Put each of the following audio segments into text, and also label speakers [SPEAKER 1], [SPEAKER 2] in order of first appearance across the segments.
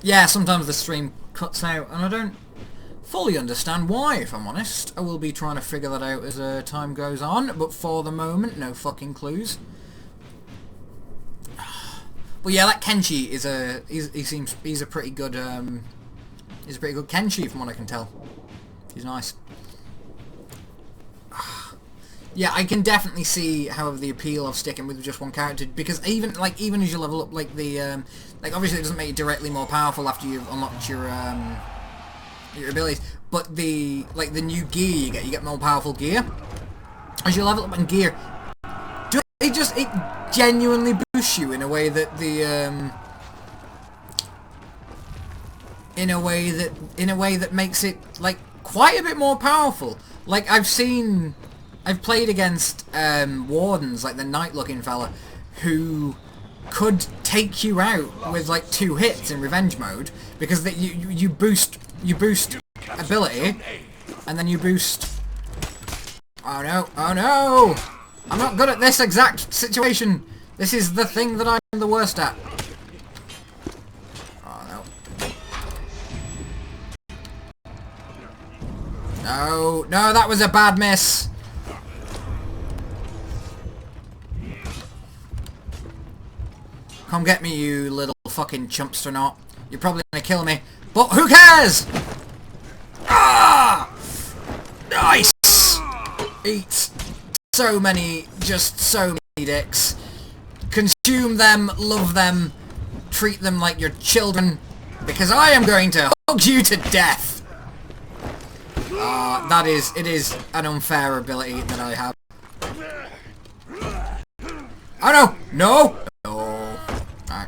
[SPEAKER 1] Yeah, sometimes the stream cuts out, and I don't fully understand why, if I'm honest. I will be trying to figure that out as time goes on, but for the moment, no fucking clues. But yeah, that Kenshi is he's a pretty good Kenshi from what I can tell. He's nice. Yeah, I can definitely see, however, the appeal of sticking with just one character, because even as you level up, like the obviously it doesn't make you directly more powerful after you've unlocked your abilities, but the new gear you get more powerful gear as you level up in gear. It genuinely boosts you in a way that in a way that makes it like quite a bit more powerful. Like I've played against wardens, like the knight-looking fella, who could take you out with like 2 hits in revenge mode, because you boost ability, and then you boost. Oh no! Oh no! I'm not good at this exact situation. This is the thing that I'm the worst at. Oh no! No! No! That was a bad miss. Come get me, you little fucking chumpster not. You're probably gonna kill me, but who cares? Ah! Nice! Eat so many dicks. Consume them, love them, treat them like your children, because I am going to hug you to death! It is an unfair ability that I have. Oh no! No! No! Alright.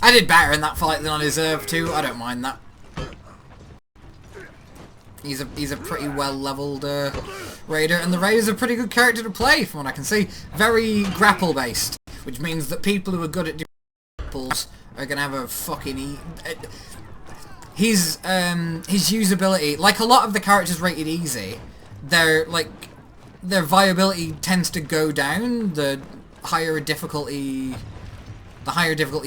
[SPEAKER 1] I did better in that fight than I deserved to, I don't mind that. He's a pretty well-leveled raider, and the raider's a pretty good character to play, from what I can see. Very grapple-based, which means that people who are good at doing grapples are gonna have a fucking his usability, like a lot of the characters rated easy, their viability tends to go down the higher difficulty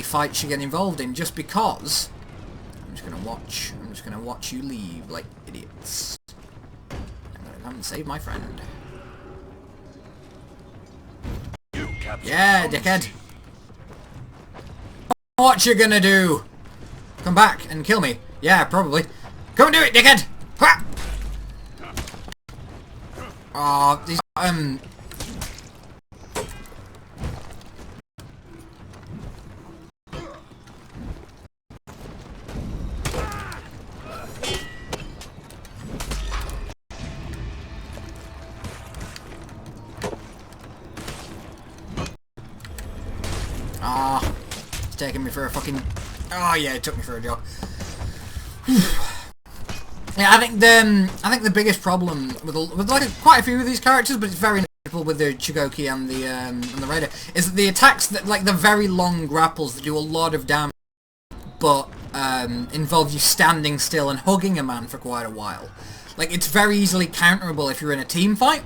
[SPEAKER 1] fights you get involved in, just because. I'm just gonna watch you leave like idiots. I'm gonna come and save my friend. Yeah, dickhead. What you gonna do? Come back and kill me? Yeah, probably. Come and do it, dickhead! Ha! Oh, these it's taking me for a fucking. Oh yeah, it took me for a jog. Yeah, I think the biggest problem with like quite a few of these characters, but it's very notable with the Chigoki and the Raider, is that the attacks that like the very long grapples that do a lot of damage, but involve you standing still and hugging a man for quite a while. Like it's very easily counterable if you're in a team fight.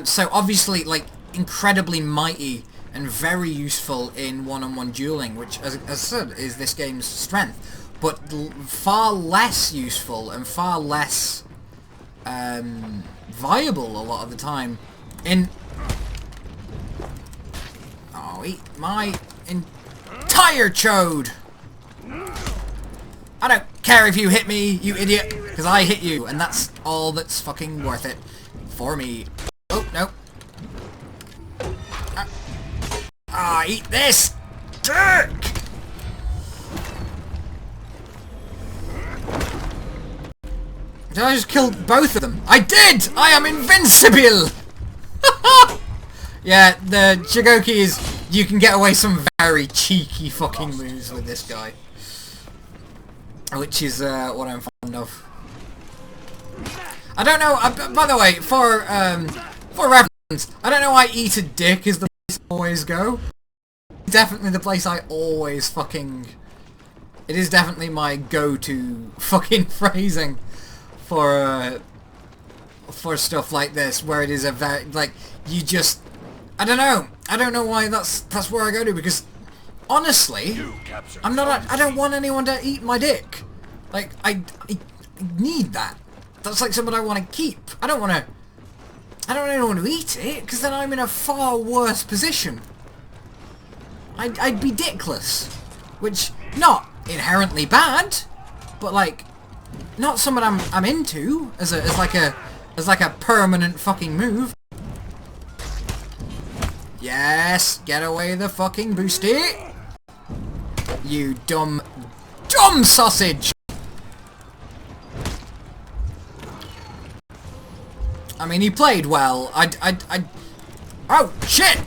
[SPEAKER 1] So obviously like incredibly mighty and very useful in one-on-one dueling, which, as I said, is this game's strength, but far less useful and far less viable a lot of the time in... Oh, eat my entire chode! I don't care if you hit me, you idiot, because I hit you, and that's all that's fucking worth it for me. Oh, no. Eat this! Dick! Did I just kill both of them? I did! I am invincible! Yeah, the Chigoki is... You can get away some very cheeky fucking moves with this guy. Which is what I'm fond of. I don't know, by the way, for reference, I don't know why eat a dick is the place I always go. It's definitely the place I always fucking... It is definitely my go-to fucking phrasing for stuff like this, where it is a very, like, you just... I don't know why that's where I go to, because honestly, I don't want anyone to eat my dick. Like, I need that. That's like something I want to keep. I don't want anyone to eat it, because then I'm in a far worse position. I'd be dickless. Which, not inherently bad, but like, not something I'm into as like a permanent fucking move. Yes, get away the fucking boosty. You dumb sausage. I mean, he played well. Oh shit!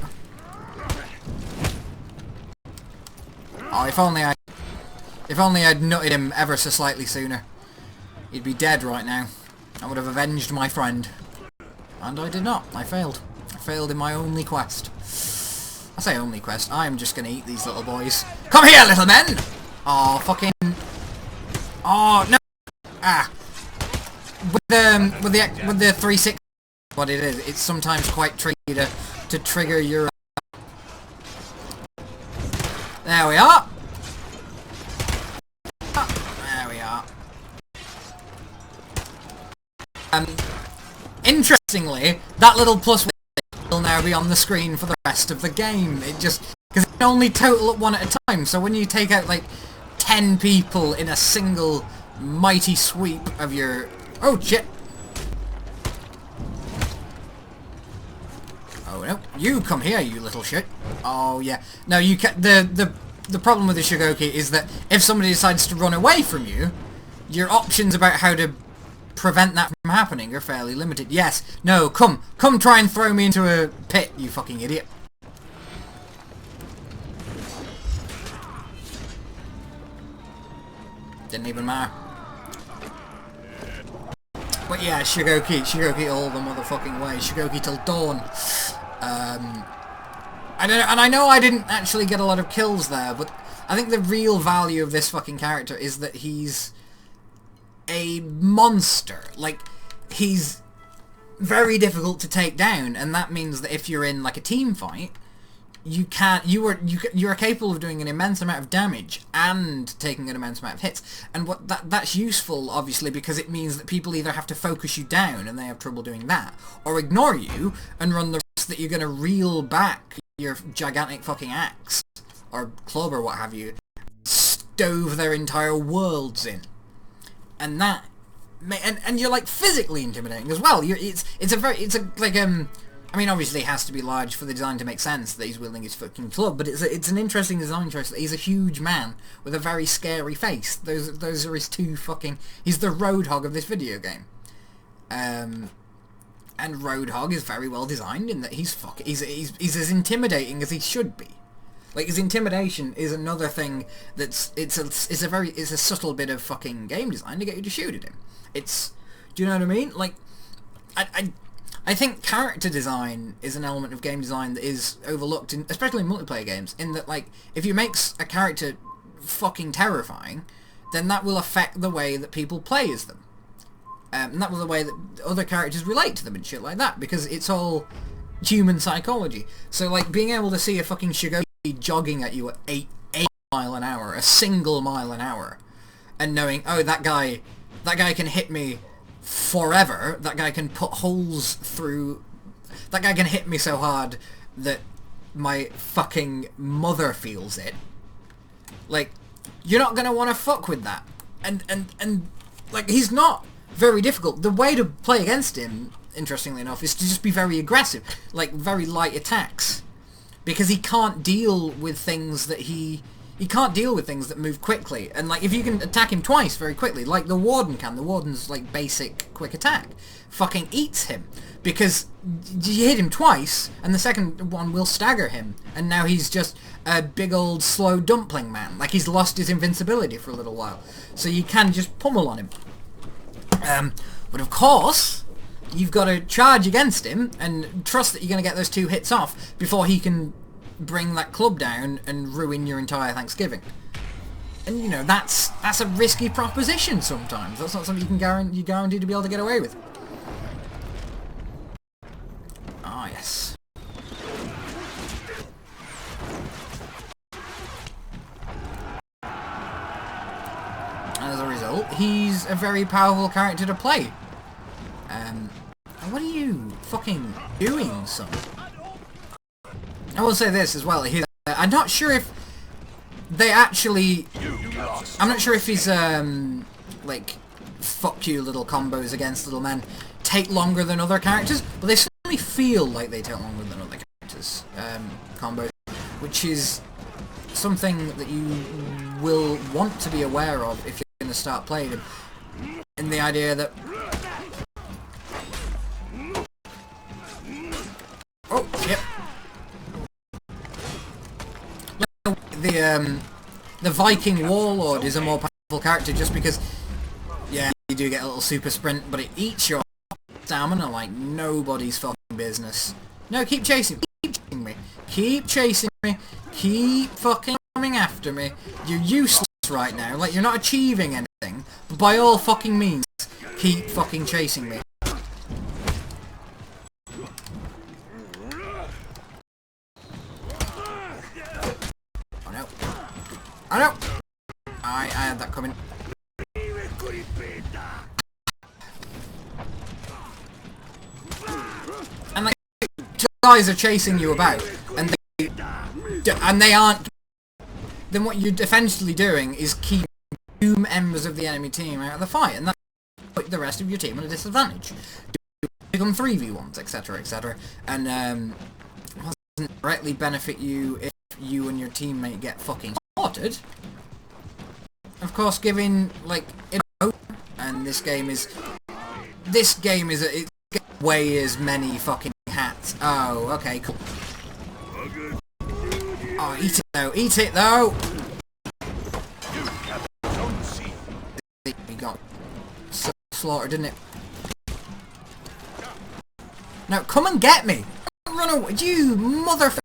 [SPEAKER 1] Oh, if only I'd nutted him ever so slightly sooner. He'd be dead right now. I would have avenged my friend. And I did not. I failed. I failed in my only quest. I say only quest. I'm just gonna eat these little boys. Come here, little men! Oh, fucking... Oh, no! Ah. With the 360... What it is, it's sometimes quite tricky to trigger your... There we are! There we are. Interestingly, that little plus will now be on the screen for the rest of the game. It just... Because it can only total up one at a time, so when you take out, like, 10 people in a single mighty sweep of your... Oh, shit! Oh, no. You come here, you little shit. Oh, yeah. No, you can... The problem with the Shigoki is that if somebody decides to run away from you, your options about how to prevent that from happening are fairly limited. Yes. No, come try and throw me into a pit, you fucking idiot. Didn't even matter. But yeah, Shigoki all the motherfucking way. Shigoki till dawn. I know I didn't actually get a lot of kills there, but I think the real value of this fucking character is that he's a monster. Like, he's very difficult to take down, and that means that if you're in like a team fight, you're capable of doing an immense amount of damage and taking an immense amount of hits. And that's useful, obviously, because it means that people either have to focus you down, and they have trouble doing that, or ignore you and run the risk that you're going to reel back your gigantic fucking axe, or club, or what have you, stove their entire worlds in. And that... And you're, like, physically intimidating as well. I mean, obviously it has to be large for the design to make sense that he's wielding his fucking club, but it's an interesting design choice that he's a huge man with a very scary face. Those are his two fucking... He's the Roadhog of this video game. And Roadhog is very well designed in that he's as intimidating as he should be. Like, his intimidation is another thing that's... It's a subtle bit of fucking game design to get you to shoot at him. Do you know what I mean? Like, I think character design is an element of game design that is overlooked, especially in multiplayer games, in that, like, if you make a character fucking terrifying, then that will affect the way that people play as them. And that will the way that other characters relate to them and shit like that, because it's all human psychology. So, like, being able to see a fucking Shigoki jogging at you at 8 mile an hour, a single mile an hour, and knowing, oh, that guy can hit me forever, that guy can put holes through, that guy can hit me so hard that my fucking mother feels it. Like, you're not gonna want to fuck with that. And like, he's not very difficult. The way to play against him, interestingly enough, is to just be very aggressive, like very light attacks, because he can't deal with things that he can't deal with things that move quickly. And like, if you can attack him twice very quickly, like the Warden can, the Warden's like basic quick attack fucking eats him, because you hit him twice and the second one will stagger him, and now he's just a big old slow dumpling man. Like, he's lost his invincibility for a little while, so you can just pummel on him. But of course, you've got to charge against him and trust that you're going to get those 2 hits off before he can bring that club down and ruin your entire Thanksgiving. And, you know, that's a risky proposition sometimes. That's not something you're guaranteed to be able to get away with. Ah, yes. result, he's a very powerful character to play. What are you fucking doing, son? I will say this as well. I'm not sure if they actually... I'm not sure if his, like, fuck you little combos against little men take longer than other characters, but they certainly feel like they take longer than other characters' combos, which is something that you will want to be aware of if you're going to start playing them. And the idea that... Oh, yep. The Viking Warlord is a more powerful character just because, yeah, you do get a little super sprint, but it eats your stamina like nobody's fucking business. No, keep chasing me. Keep chasing me. Keep fucking coming after me. You're useless right now. Like, you're not achieving anything. But by all fucking means, keep fucking chasing me. I know! I had that coming. And like, two guys are chasing you about, and they aren't... Then what you're essentially doing is keep two members of the enemy team out of the fight, and that put the rest of your team at a disadvantage. Become 3v1s, etc, etc. And, doesn't directly benefit you if you and your teammate get fucking slaughtered. Of course, giving like and this game is it way as many fucking hats. Oh, okay, cool. Oh, eat it though. We got so slaughtered, didn't it? Now come and get me. Run away, you motherfucker.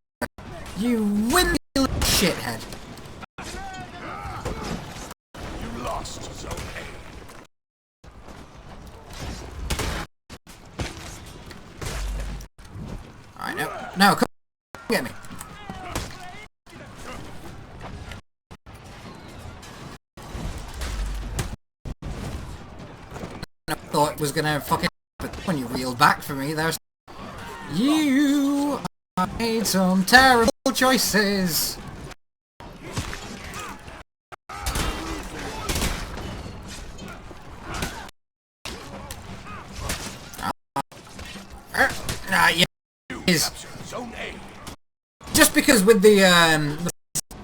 [SPEAKER 1] You windmill shithead. You lost zone A. Alright, now come get me. I thought it was gonna fucking happen when you reeled back for me. There's you made some terrible choices. Yeah, just because with the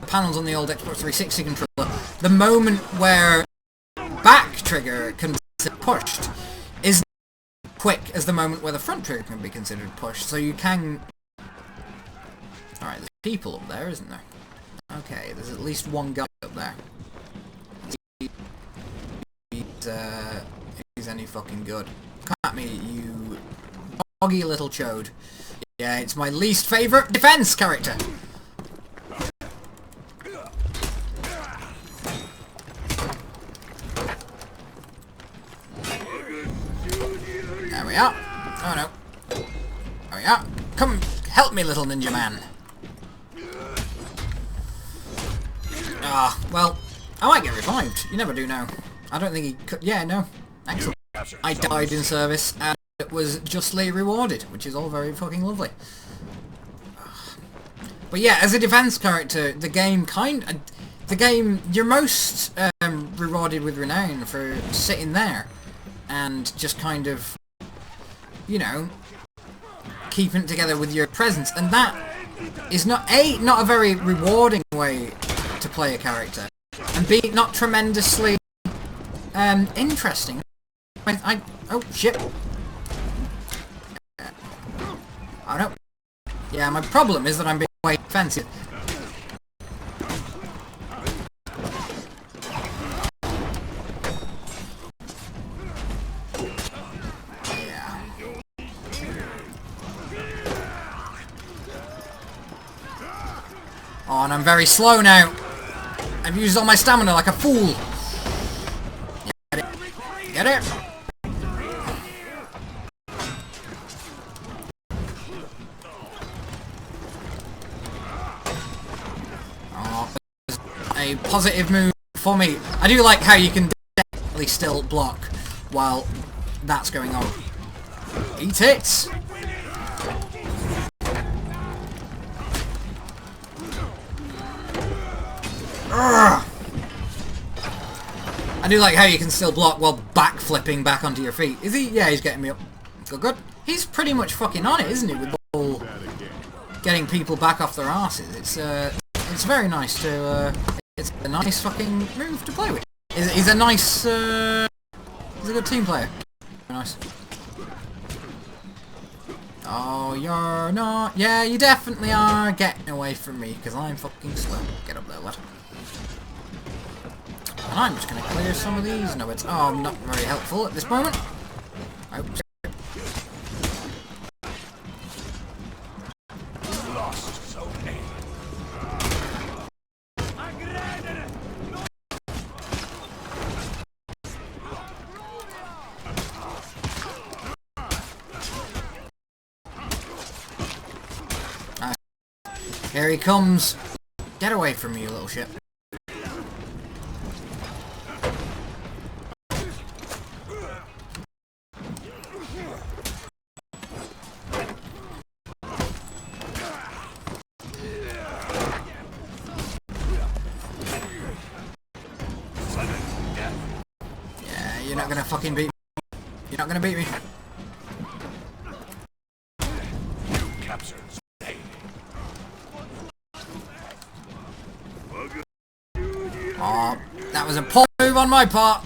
[SPEAKER 1] panels on the old Xbox 360 controller, the moment where back trigger can be pushed is quick as the moment where the front trigger can be considered pushed. So you can... Alright, there's people up there, isn't there? Okay, there's at least one guy up there. If he's any fucking good. Come at me, you boggy little chode. Yeah, it's my least favourite defense character. There we are. Oh no. There we are. Come help me, little ninja man. Ah, well, I might get revived. You never do know. I don't think he could. Yeah, no. Excellent. I died in service, and it was justly rewarded, which is all very fucking lovely. But yeah, as a defense character, the game you're most rewarded with renown for sitting there and just kind of, you know, keeping it together with your presence, and that is not a very rewarding way to play a character, and B, not tremendously interesting. Oh shit. Oh no. Yeah, my problem is that I'm being way offensive. Yeah. Oh, and I'm very slow now. I've used all my stamina like a fool. Get it? Get it? A positive move for me. I do like how you can definitely still block while that's going on. Eat it! Urgh. I do like how you can still block while backflipping back onto your feet. Is he? Yeah, he's getting me up. Good, good. He's pretty much fucking on it, isn't he? With the whole getting people back off their asses. It's very nice to. It's a nice fucking move to play with. He's a nice. He's a good team player. Very nice. Oh, you're not. Yeah, you definitely are getting away from me because I'm fucking slow. Get up there, lad. And I'm just going to clear some of these. No, it's... Oh, I'm not very helpful at this moment. Oops. Here he comes. Get away from me, you little shit. Yeah, you're not gonna fucking beat me. You're not gonna beat me. Oh, that was a poor move on my part.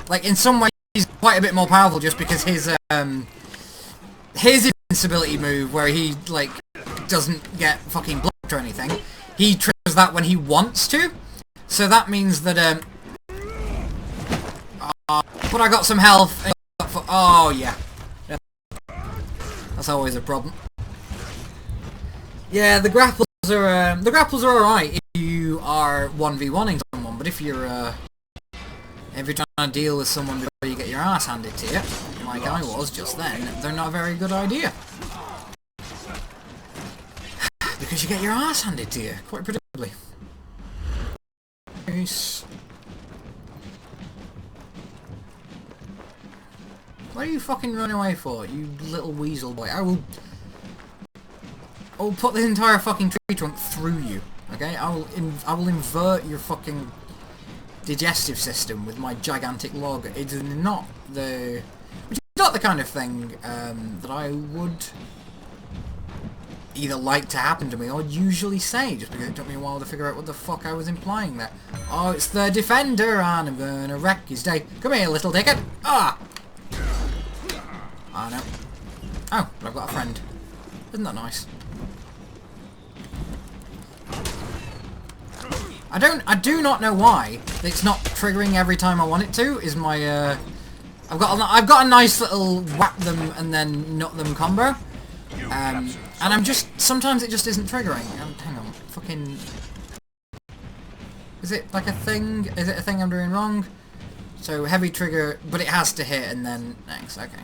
[SPEAKER 1] Like, in some ways, he's quite a bit more powerful just because his invincibility move, where he, like, doesn't get fucking blocked or anything, he triggers that when he wants to. So that means that, but I got some health. Oh, yeah. That's always a problem. Yeah, the grapples are alright if you are 1v1ing someone, but if you're trying to deal with someone before you get your ass handed to you, like I was just then, they're not a very good idea. Because you get your ass handed to you, quite predictably. Nice. What are you fucking running away for, you little weasel boy? I will put the entire fucking tree trunk through you, okay? I will invert your fucking digestive system with my gigantic log. It is not the... Which is not the kind of thing that I would either like to happen to me or usually say, just because it took me a while to figure out what the fuck I was implying there. Oh, it's the defender, and I'm gonna wreck his day. Come here, little dickhead. Ah! Oh, no. Oh, but I've got a friend. Isn't that nice? I do not know why it's not triggering every time I want it to. Is my I've got a nice little whack them and then nut them combo, and I'm just sometimes it just isn't triggering. Hang on, fucking. Is it like a thing? Is it a thing I'm doing wrong? So heavy trigger, but it has to hit and then next. Okay.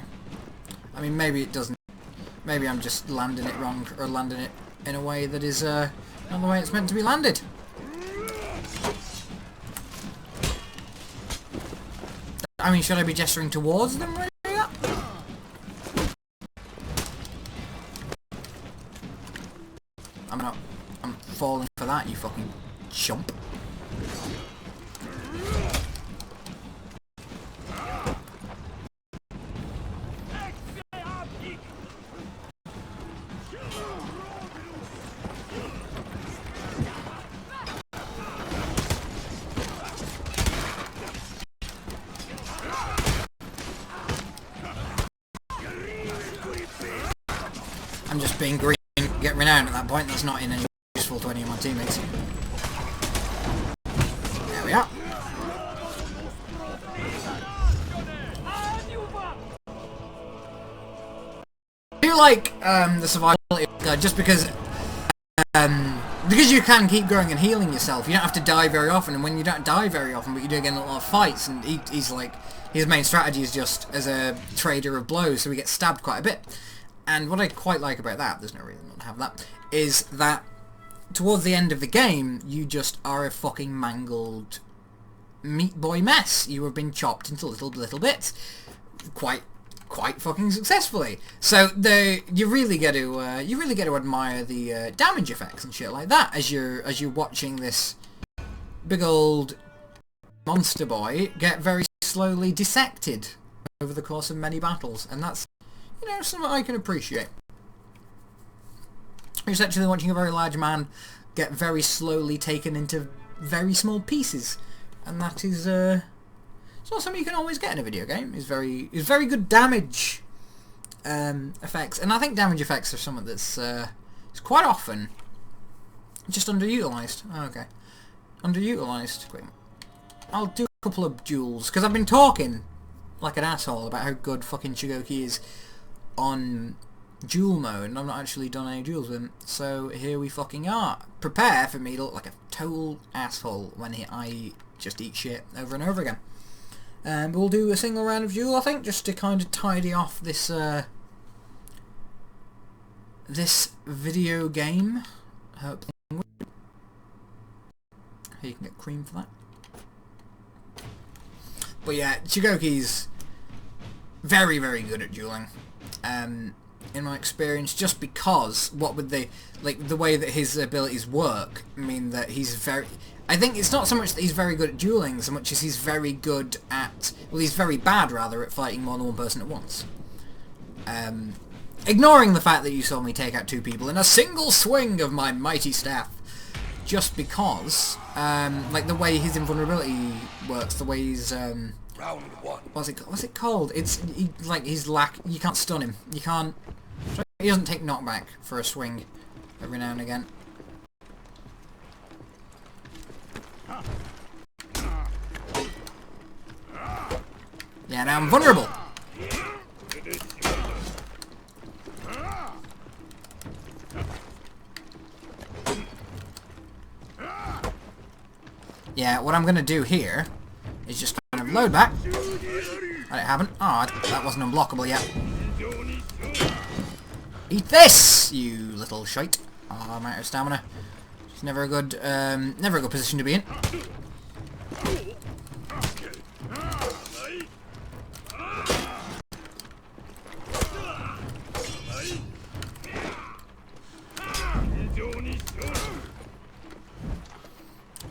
[SPEAKER 1] I mean, maybe it doesn't. Maybe I'm just landing it wrong or landing it in a way that is not the way it's meant to be landed. I mean, should I be gesturing towards them right now? I'm not. I'm falling for that, you fucking chump. I'm just being green, get renowned at that point. That's not in any way useful to any of my teammates. There we are. I do like the survivability just because you can keep going and healing yourself. You don't have to die very often, and when you don't die very often, but you do get in a lot of fights, and he's like, his main strategy is just as a trader of blows, so he gets stabbed quite a bit. And what I quite like about that, there's no reason not to have that, is that towards the end of the game, you just are a fucking mangled meat boy mess. You have been chopped into little bits, quite fucking successfully. So you really get to admire the damage effects and shit like that as you're watching this big old monster boy get very slowly dissected over the course of many battles, and that's, you know, something I can appreciate. You're essentially watching a very large man get very slowly taken into very small pieces, and that is it's not something you can always get in a video game. It's very good damage effects, and I think damage effects are something that's it's quite often just underutilized. Oh, okay, underutilized. Quick, I'll do a couple of duels because I've been talking like an asshole about how good fucking Shigoki is on duel mode, and I've not actually done any duels with him. So here we fucking are. Prepare for me to look like a total asshole when I just eat shit over and over again. But we'll do a single round of duel, I think, just to kind of tidy off this this video game. Hope you can get cream for that. But yeah, Shigoki's very good at dueling. In my experience, just because what would the way that his abilities work mean that he's very... I think it's not so much that he's very good at dueling so much as he's very good at... Well, he's very bad, rather, at fighting more than one person at once. Ignoring the fact that you saw me take out 2 people in a single swing of my mighty staff. Just because, like, the way his invulnerability works, the way he's...
[SPEAKER 2] Round 1.
[SPEAKER 1] What's it called? It's you can't stun him. You can't... He doesn't take knockback for a swing every now and again. Yeah, now I'm vulnerable. Yeah, what I'm gonna do here is just kind of load back. Let it happen. Oh, that wasn't unblockable yet. Eat this, you little shite. Oh, I'm out of stamina. It's never a good position to be in.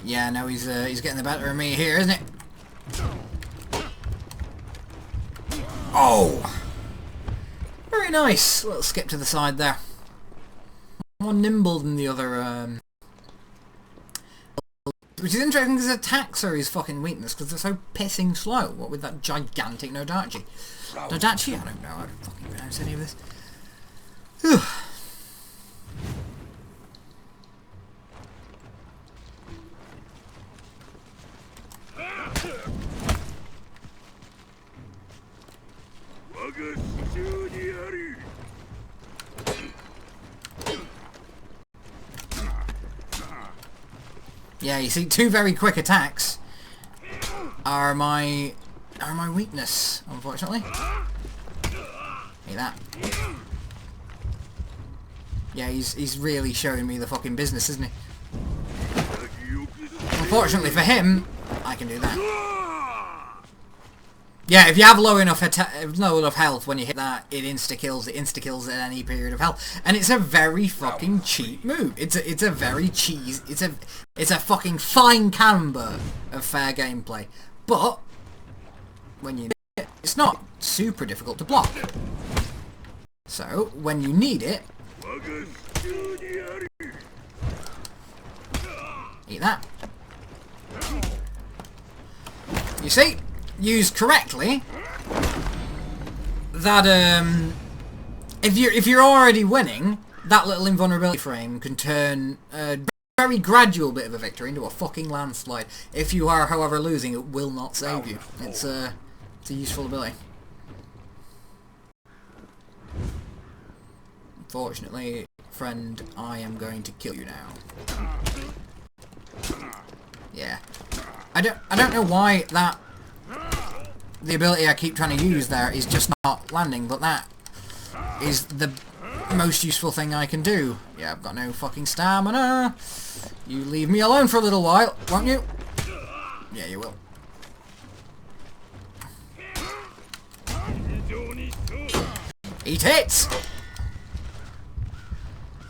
[SPEAKER 1] Yeah, no, he's getting the better of me here, isn't it? Oh! Very nice. Little skip to the side there. More nimble than the other, which is interesting because attacks are his fucking weakness because they're so pissing slow. What with that gigantic Nodachi? Nodachi? I don't know how to fucking pronounce any of this. Whew. Yeah, you see, 2 very quick attacks are my weakness, unfortunately. Like that. Yeah, he's really showing me the fucking business, isn't he? Unfortunately for him, I can do that. Yeah, if you have low enough health when you hit that, it insta-kills. It insta-kills at any period of health, and it's a very fucking cheap move. It's a very cheese. It's a fucking fine camber of fair gameplay. But when you need it, it's not super difficult to block. So when you need it, eat that. You see? Used correctly, that if you're already winning, that little invulnerability frame can turn a very gradual bit of a victory into a fucking landslide. If you are, however, losing, it will not save you. It's a useful ability. Unfortunately, friend, I am going to kill you now. Yeah, I don't know why that. The ability I keep trying to use there is just not landing, but that is the most useful thing I can do. Yeah, I've got no fucking stamina. You leave me alone for a little while, won't you? Yeah, you will. Eat it!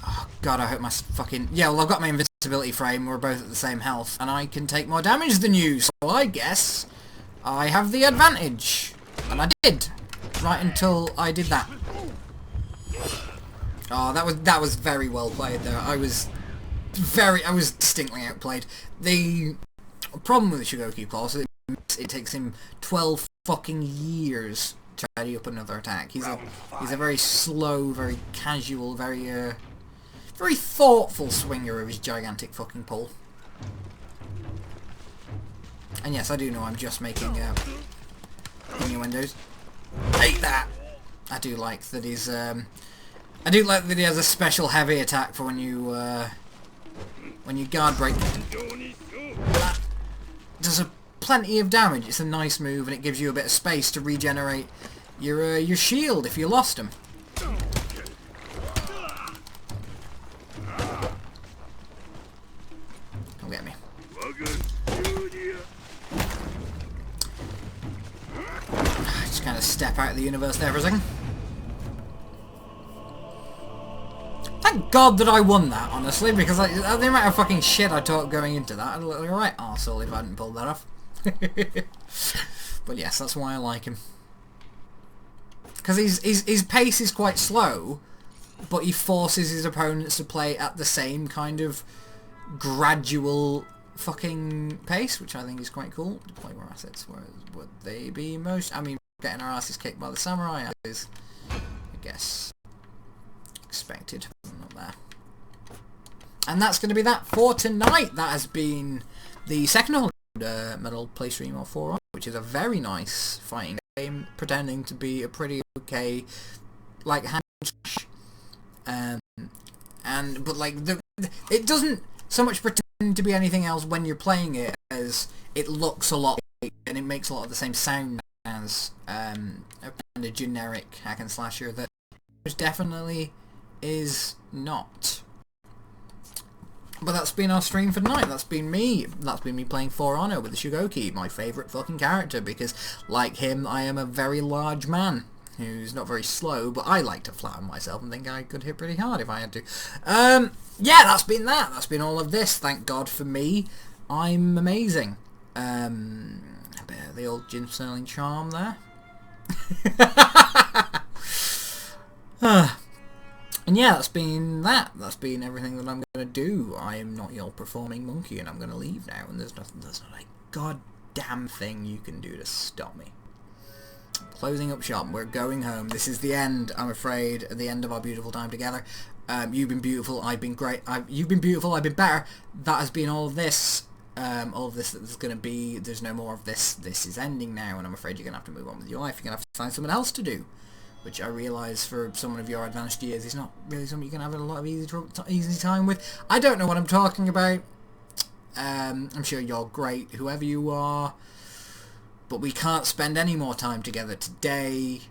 [SPEAKER 1] Oh god, I hope my fucking... Yeah, well, I've got my invincibility frame, we're both at the same health, and I can take more damage than you, so I guess I have the advantage. And I did. Right until I did that. Oh, that was very well played there. I was distinctly outplayed. The problem with the Shugoki Claw is it takes him 12 fucking years to ready up another attack. He's a very slow, very casual, very thoughtful swinger of his gigantic fucking pole. And yes, I do know I'm just making innuendos. Take that! I do like that he's I do like that he has a special heavy attack for when you guard break. That does plenty of damage. It's a nice move, and it gives you a bit of space to regenerate your shield if you lost him. Come get me. Just kind of step out of the universe there for a second. Thank God that I won that, honestly, because the amount of fucking shit I talked going into that, I'd look like a right arsehole if I hadn't pulled that off. But yes, that's why I like him. Because his pace is quite slow, but he forces his opponents to play at the same kind of gradual fucking pace, which I think is quite cool. Deploy more assets, where would they be most? I mean, getting our asses kicked by the samurai is, I guess, expected. Not there. And that's going to be that for tonight. That has been the second Hollywoodmetal playstream of For Honor, which is a very nice fighting game, pretending to be a pretty okay, like, hand slash. But like it doesn't so much pretend to be anything else when you're playing it, as it looks a lot like, and it makes a lot of the same sound as a kind of generic hack and slasher that definitely is not. But that's been our stream for tonight. That's been me playing For Honor with the Shugoki, my favourite fucking character, because like him I am a very large man who's not very slow, but I like to flatter myself and think I could hit pretty hard if I had to. Yeah, that's been that. That's been all of this. Thank God for me. I'm amazing. A bit of the old Jim Sterling charm there. And yeah, that's been that. That's been everything that I'm going to do. I am not your performing monkey, and I'm going to leave now, and there's not a goddamn thing you can do to stop me. Closing up shop. We're going home. This is the end, I'm afraid, the end of our beautiful time together. You've been beautiful. I've been great. You've been beautiful. I've been better. That has been all of this. All of this that there's going to be. There's no more of this. This is ending now, and I'm afraid you're going to have to move on with your life. You're going to have to find something else to do, which I realise for someone of your advanced years is not really something you can have a lot of easy time with. I don't know what I'm talking about. I'm sure you're great, whoever you are. But we can't spend any more time together today.